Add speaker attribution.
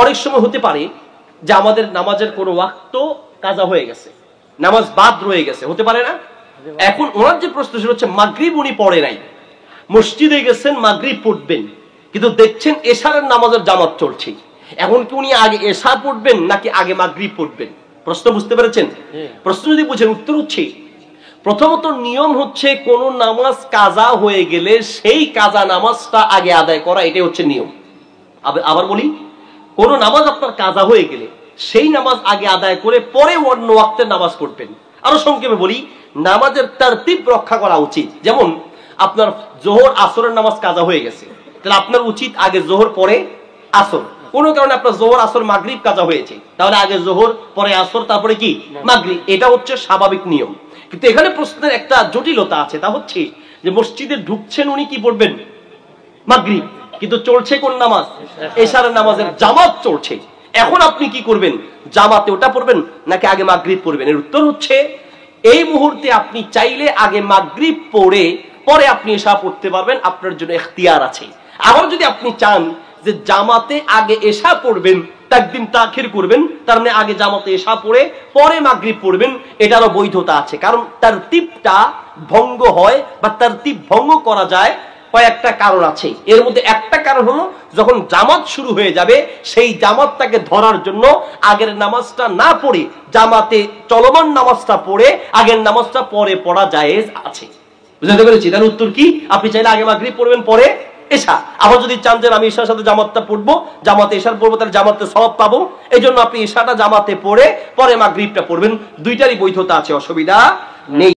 Speaker 1: অনেক সময় হতে পারে যে আমাদের নামাজের কোনো ওয়াক্ত কাজা হয়ে গেছে, নামাজ বাদ রয়ে গেছে, হতে পারে না? এখন ওনার যে প্রশ্ন সেটা হচ্ছে মাগরিব উনি পড়ে নাই, মসজিদে গেছেন মাগরিব পড়বেন, কিন্তু দেখছেন এশারের নামাজের জামাত চলছে। এখন কি উনি আগে এশা পড়বেন নাকি আগে মাগরিব পড়বেন? প্রশ্ন বুঝতে পেরেছেন? প্রশ্ন যদি বুঝেন উত্তর হচ্ছে, প্রথমত নিয়ম হচ্ছে কোন নামাজ কাজা হয়ে গেলে সেই কাজা নামাজটা আগে আদায় করা, এটাই হচ্ছে নিয়ম। আবার বলি, কোন নামাজ আপনার কাজা হয়ে গেলে সেই নামাজ আগে আদায় করে পরে অন্য ওয়াক্তের নামাজ পড়বেন। আরো সংক্ষেপে বলি, নামাজের তারতিব রক্ষা করা উচিত। যেমন আপনার জোহর আসরের নামাজ কাজা হয়ে গেছে, তাহলে আপনার উচিত আগে জোহর পরে আসর। কোনো কারণে আপনার জোহর আসর মাগরিব কাজা হয়েছে, তাহলে আগে জোহর পরে আসর তারপরে কি মাগরিব, এটা হচ্ছে স্বাভাবিক নিয়ম। কিন্তু এখানে প্রশ্নের একটা জটিলতা আছে, তা হচ্ছে যে মসজিদে ঢুকছেন উনি কি পড়বেন? মাগরিব, কিন্তু চলছে কোন নামাজ? এশারের নামাজের জামাত চলছে। এখন আপনি কি করবেন? জামাতে ওটা পড়বেন নাকি আগে মাগরিব পড়বেন? এর উত্তর হচ্ছে, এই মুহূর্তে আপনি চাইলে আগে মাগরিব পড়ে পরে আপনি এশা পড়তে পারবেন, আপনার জন্য ইখতিয়ার আছে। আবার যদি আপনি চান যে জামাতে আগে এশা পড়বেন, তাকদিম তাখির করবেন, তার মানে আগে জামাতে এশা পড়ে পরে মাগরিব পড়বেন, এটারও বৈধতা আছে। কারণ তারতিবটা ভঙ্গ হয় বা তারতিব ভঙ্গ করা যায় কয়েকটা কারণ আছে। এর মধ্যে একটা কারণ হলো, যখন জামাত শুরু হয়ে যাবে সেই জামাতটাকে ধরার জন্য আগের নামাজটা না পড়ে জামাতে চলমান নামাজটা পড়ে আগের নামাজটা পরে পড়া জায়েজ আছে। বুঝতে পেরেছি? তার উত্তর কি, আপনি চাইলে আগে মাগরিব পড়বেন পরে এশা। আবার যদি চান যে আমি এশার সাথে জামাতটা পড়বো, জামাতে এশার পড়বো, তাহলে জামাতে সওয়াব পাবো, এই জন্য আপনি এশাটা জামাতে পড়ে পরে মাগরিবটা পড়বেন। দুইটারই বৈধতা আছে, অসুবিধা নেই।